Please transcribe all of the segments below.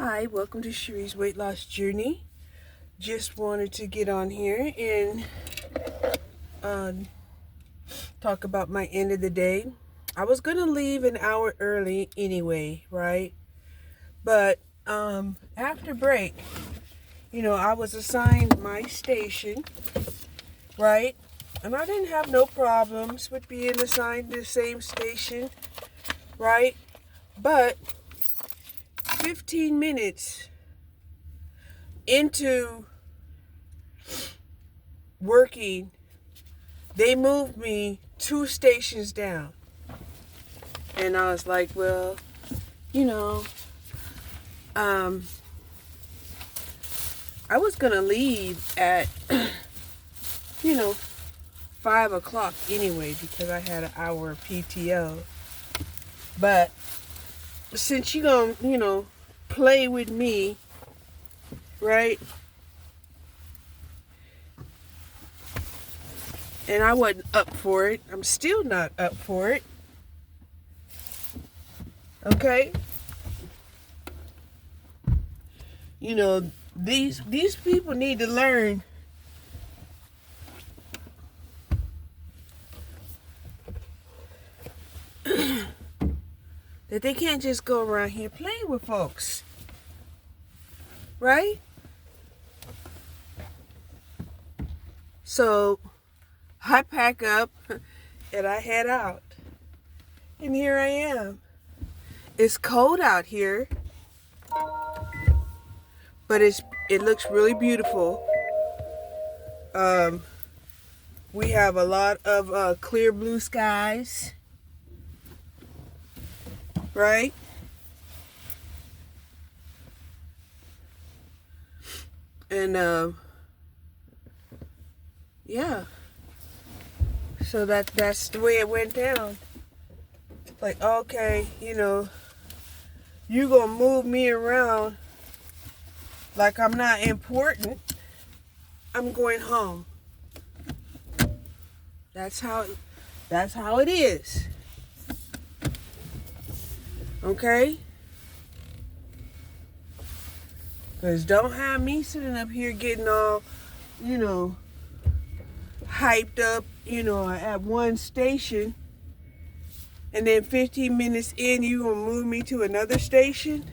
Hi, welcome to Cherie's Weight Loss Journey. Just wanted to get on here and talk about my end of the day. I was going to leave an hour early anyway, right? But after break, I was assigned my station, right? And I didn't have no problems with being assigned the same station, right? But 15 minutes into working, they moved me 2 stations down. And I was like, well, I was going to leave at, 5 o'clock anyway because I had an hour of PTO. But since you're going to, play with me, right? And I wasn't up for it. I'm still not up for it. Okay? These people need to learn that they can't just go around here playing with folks. Right? So I pack up and I head out. And here I am. It's cold out here, but it looks really beautiful. We have a lot of clear blue skies, right? And yeah. So that's the way it went down. Like, okay, you gonna move me around like I'm not important. I'm going home. That's how it is. Okay? Because don't have me sitting up here getting all, hyped up, at one station. And then 15 minutes in, you gonna move me to another station?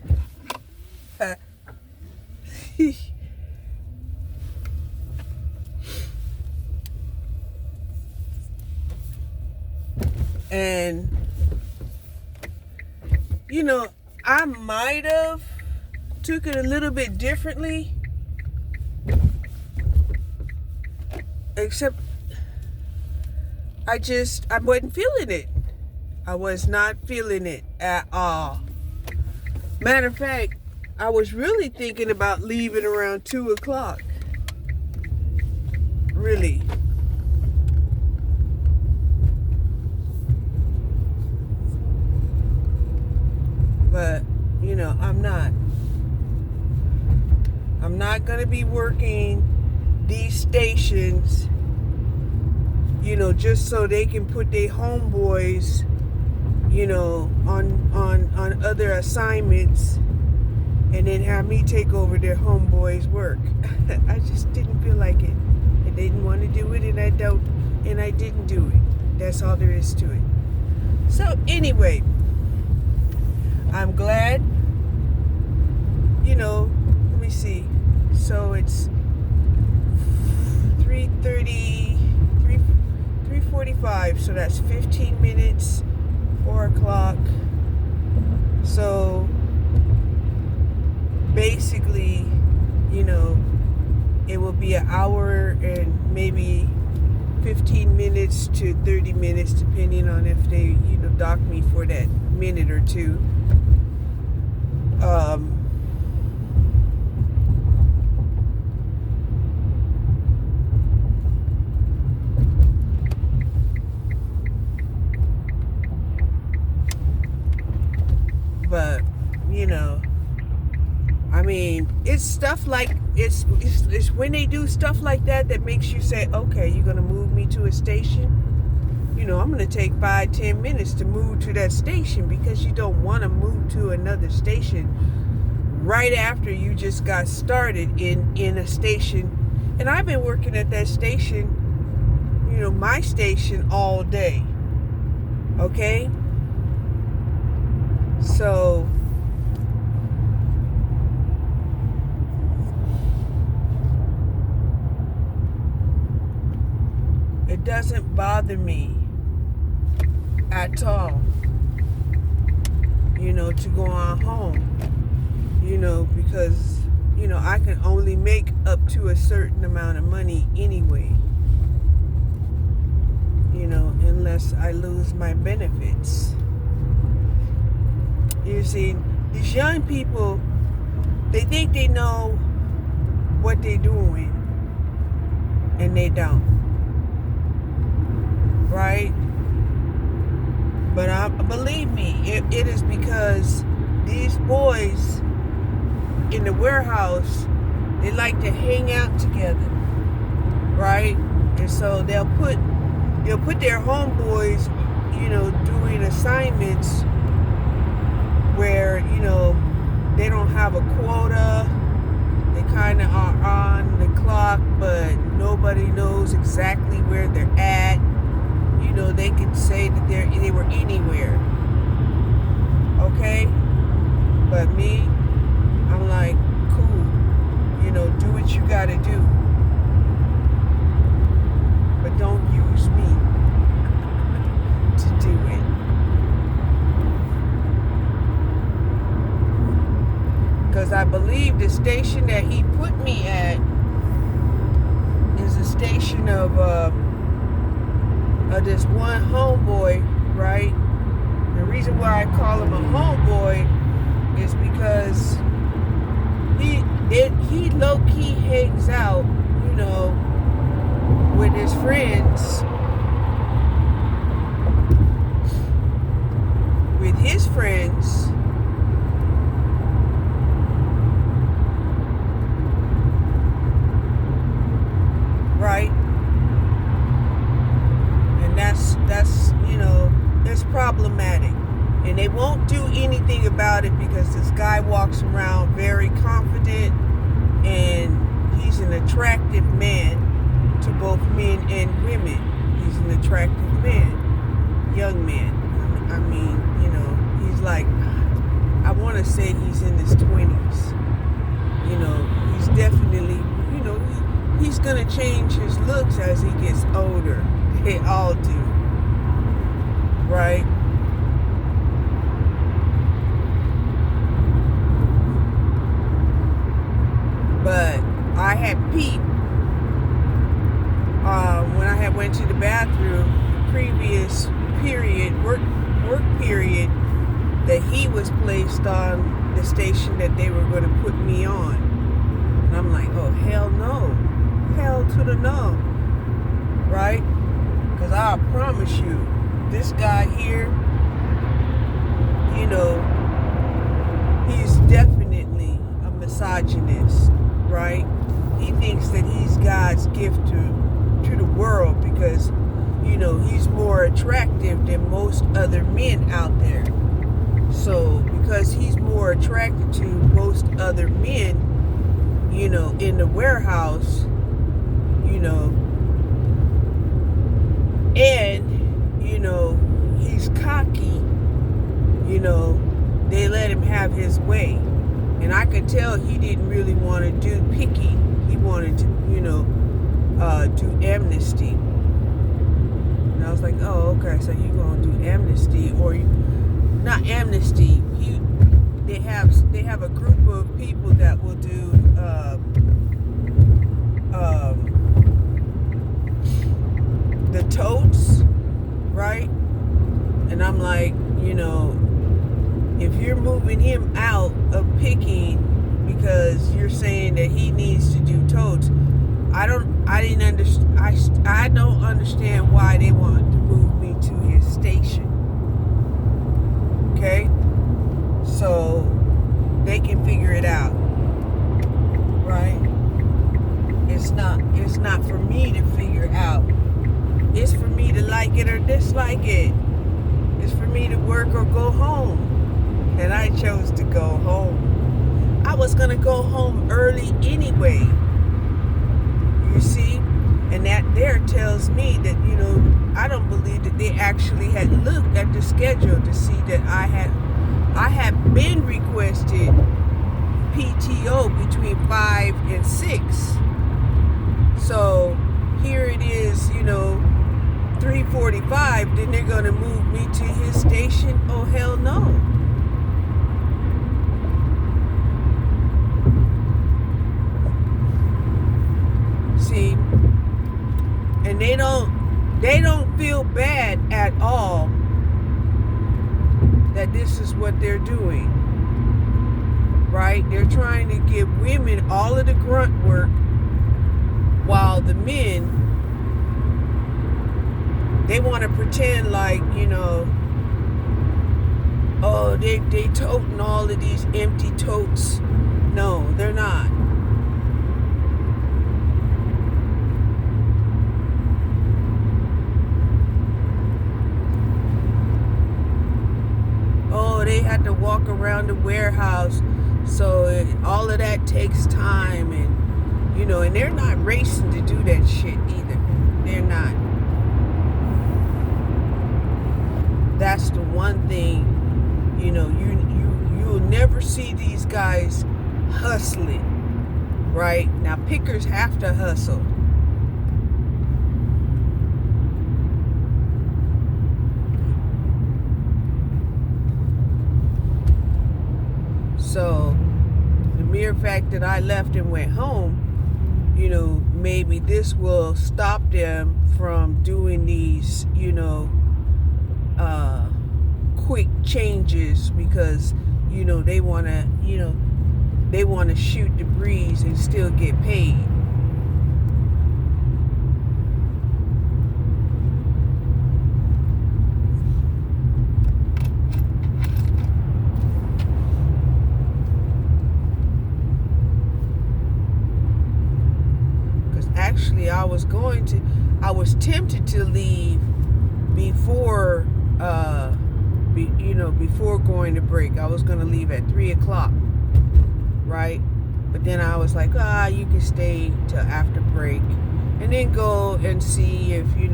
And, I might have took it a little bit differently. Except I wasn't feeling it. I was not feeling it at all. Matter of fact, I was really thinking about leaving around 2 o'clock. Really. But, I'm not going to be working these stations, just so they can put their homeboys, on other assignments and then have me take over their homeboys' work. I just didn't feel like it. I didn't want to do it, and I didn't do it. That's all there is to it. So anyway, I'm glad, let me see. So it's 3:45, so that's 15 minutes, 4 o'clock. So basically, it will be an hour and maybe 15 minutes to 30 minutes, depending on if they, dock me for that minute or two. But, it's stuff like, it's when they do stuff like that makes you say, okay, you're going to move me to a station. I'm going to take 5-10 minutes to move to that station because you don't want to move to another station right after you just got started in a station. And I've been working at that station, my station, all day. Okay? So it doesn't bother me at all, to go on home, because, I can only make up to a certain amount of money anyway, unless I lose my benefits. You see, these young people, they think they know what they're doing, and they don't. Right? But believe me, it is because these boys in the warehouse, they like to hang out together, right? And so they'll put their homeboys, doing assignments where, they don't have a quota. They kind of are on the clock, but nobody knows exactly where they're at. They can say that they were anywhere. Okay? But me, I'm like, cool. Do what you gotta do. But don't use me to do it. Because I believe the station that he put me at is a station of this one homeboy, right? The reason why I call him a homeboy is because he low-key hangs out, with his friends. With his friends. Right? And that's it's problematic. And they won't do anything about it because this guy walks around very confident, and he's an attractive man to both men and women. He's an attractive man, young man. I mean, he's like, I want to say he's in his 20s. He's definitely, he's going to change his looks as he gets older. They all do. Right? But I had peeped when I had went to the bathroom previous work period, that he was placed on the station that they were going to put me on. And I'm like, oh, hell no. Hell to the no. Right? Because I promise you, this guy here, he's definitely a misogynist, right? He thinks that he's God's gift to the world because, he's more attractive than most other men out there. So, because he's more attracted to most other men, in the warehouse, and, he's cocky, they let him have his way. And I could tell he didn't really want to do picking. He wanted to, do amnesty. And I was like, oh, okay, so you're going to do amnesty, or not amnesty. They have a group of people that will do the totes, right? And I'm like, if you're moving him out of picking because you're saying that he needs to do totes, I don't understand why they want to move me to his station. Okay? So they can figure it out. Right? It's not for me to figure out. It's for me to like it or dislike it. It's for me to work or go home. And I chose to go home. I was going to go home early anyway. You see? And that there tells me that, I don't believe that they actually had looked at the schedule to see that I had been requested PTO between 5 and 6. So here it is, 3:45, then they're going to move me to his station? Oh, hell no. See, and they don't feel bad at all that this is what they're doing, right? They're trying to give women all of the grunt work, while the men, they want to pretend like, oh, they toting all of these empty totes. No, they're not. Oh, they had to walk around the warehouse, so all of that takes time, and and they're not racing to do that shit either. They're not. That's the one thing, you'll never see these guys hustling, right? Now, pickers have to hustle. So, the mere fact that I left and went home, maybe this will stop them from doing these, quick changes, because, they want to shoot the breeze and still get paid. Actually, I was tempted to leave before, before going to break. I was going to leave at 3 o'clock, right? But then I was like, you can stay till after break, and then go and see if, you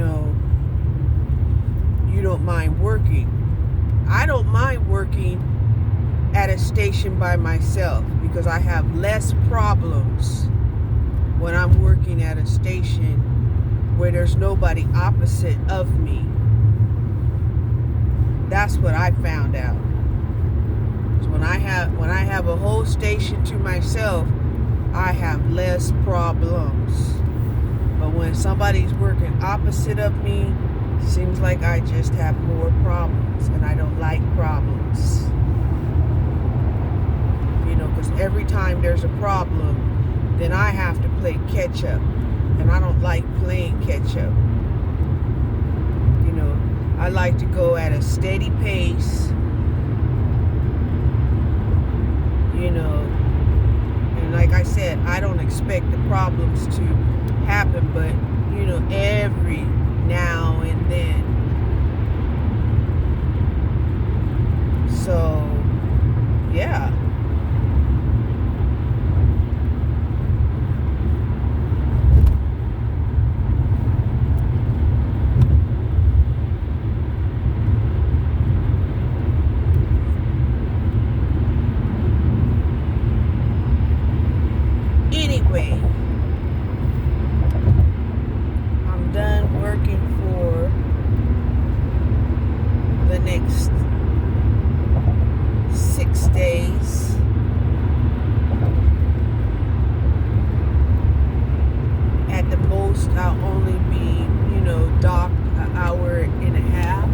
don't mind working. I don't mind working at a station by myself, because I have less problems when I'm working at a station where there's nobody opposite of me. That's what I found out. So when I have a whole station to myself, I have less problems. But when somebody's working opposite of me, it seems like I just have more problems, and I don't like problems. Because every time there's a problem, then I have to play catch up, and I don't like playing catch up. I like to go at a steady pace, and like I said, I don't expect the problems to happen, but every now and then. So yeah. Anyway, I'm done working for the next 6 days. At the most, I'll only be, docked an hour and a half.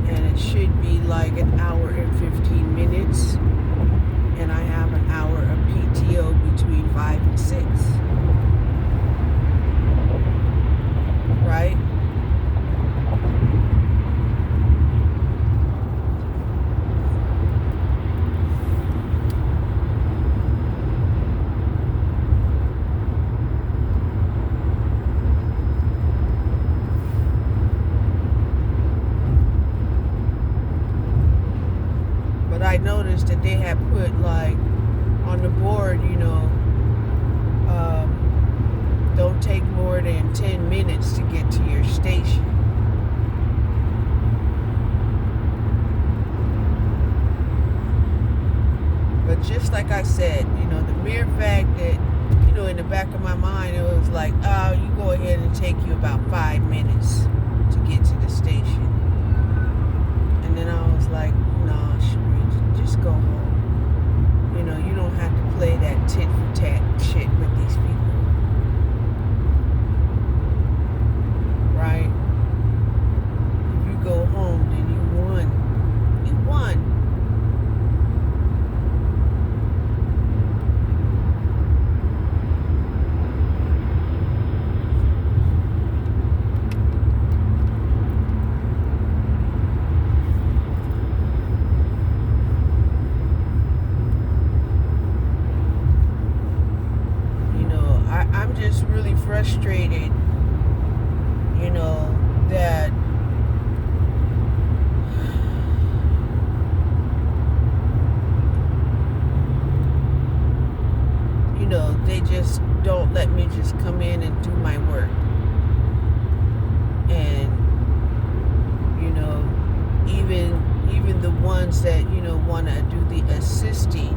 And it should be like an hour and 15 minutes. And I have an hour of PTO between 5 and 6. Right? But I noticed that they had put like on the board, don't take more than 10 minutes to get to your station. But just like I said, the mere fact that, in the back of my mind, it was like, oh, you go ahead and take you about 5 minutes to get to the station. And then I was like, no, Cherie, just go home. You don't have to play that tit for tat shit with these people. Right? If you go home, then you won. You won. I'm just really frustrated, that they just don't let me just come in and do my work. And, even the ones that, want to do the assisting,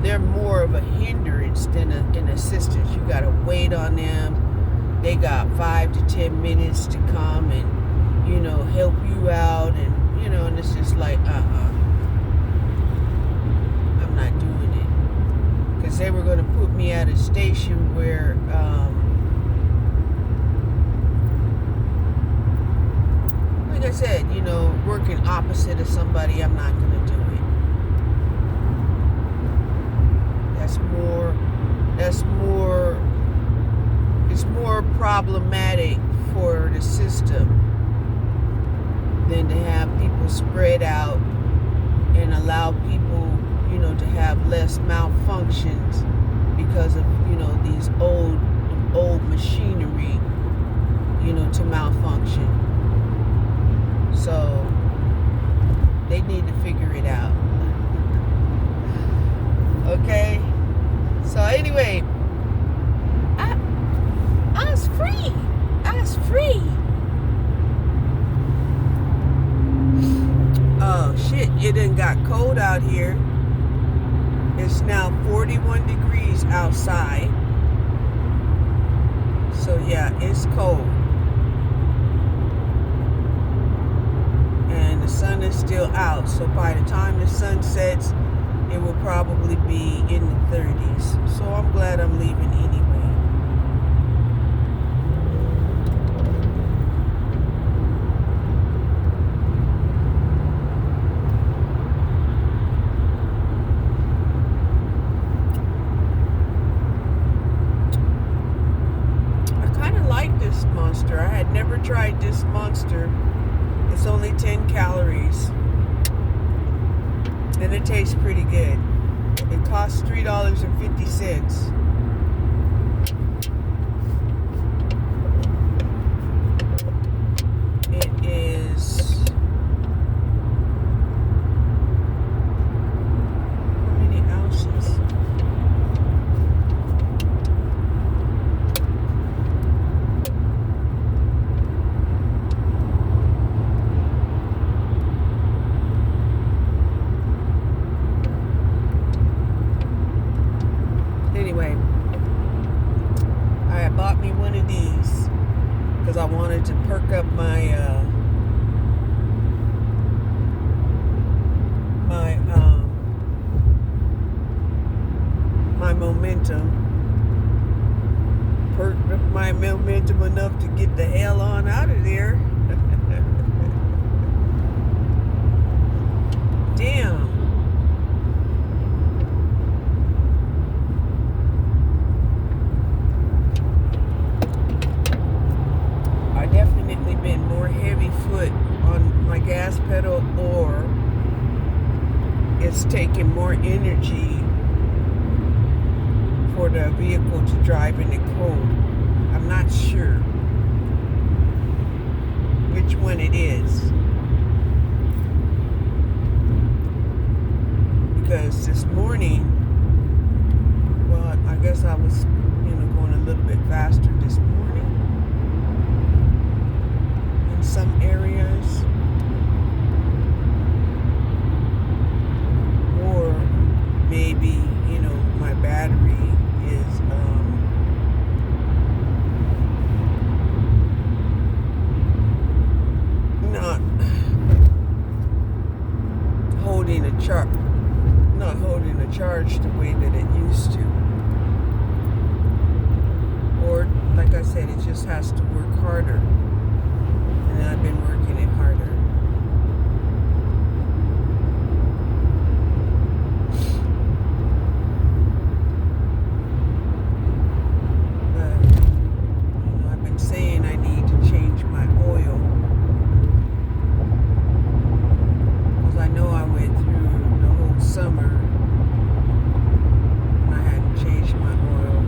they're more of a hindrance than an assistance. You got to wait on them. They got 5 to 10 minutes to come and, help you out. And it's just like, I'm not doing it. Because they were going to put me at a station where, like I said, working opposite of somebody, I'm not going to do it. It's more problematic for the system than to have people spread out and allow people, to have less malfunctions because of, these old machinery, to malfunction. So they need to figure it out. Okay? So anyway, I was free. Oh shit, it done got cold out here. It's now 41 degrees outside. So yeah, it's cold. And the sun is still out. So by the time the sun sets, it will probably be in the 30s. So I'm glad I'm leaving anyway. I kind of like this Monster. I had never tried this Monster. It's only 10 calories. And it tastes pretty good. It costs $3.50. It is... how many ounces? Anyway, I bought me one of these because I wanted to perk up my my momentum. Perked up my momentum enough to get the hell on out of there. Damn. Definitely been more heavy foot on my gas pedal, or it's taking more energy for the vehicle to drive in the cold. I'm not sure which one it is. because this morning, well, I guess I was, going a little bit faster this morning in some areas. Or maybe, my battery is not holding a charge the way that it used to. Or, like I said, it just has to work harder. And I've been working it harder. But, I've been saying I need to change my oil. Because I know I went through the whole summer and I hadn't changed my oil.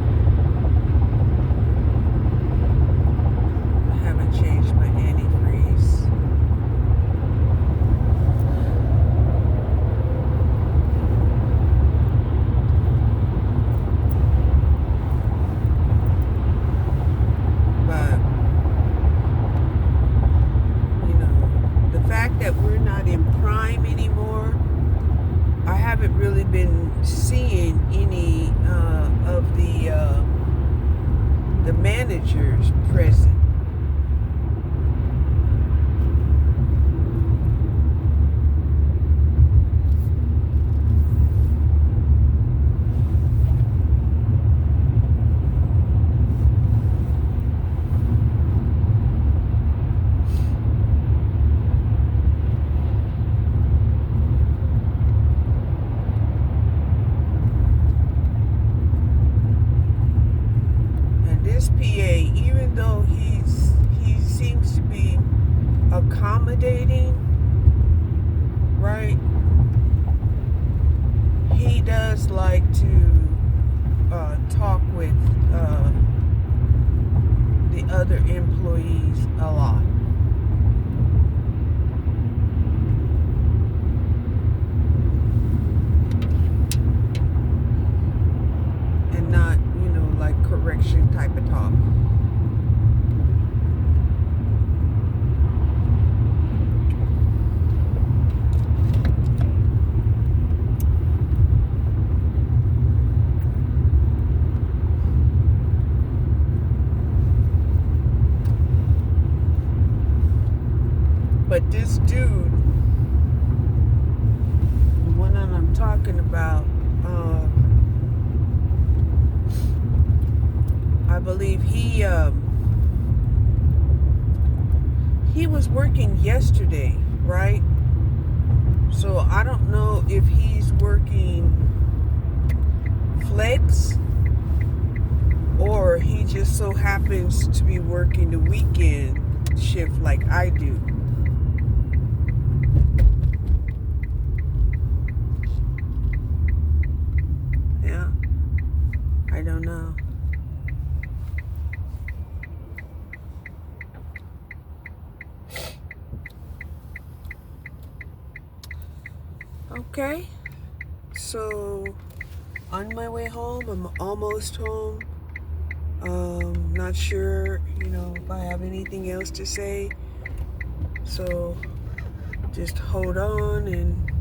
I haven't changed my antifreeze. But, the fact that we're not in prime anymore, I haven't really been seeing any of the managers present. This PA, even though he seems to be accommodating, right? He does like to talk with the other employees a lot. And not, like correction type of talk. But this dude, the one that I'm talking about, I believe he was working yesterday, right? So I don't know if he's working flex or he just so happens to be working the weekend shift like I do. Yeah, I don't know. Okay, so on my way home, I'm almost home. Not sure, if I have anything else to say. So just hold on and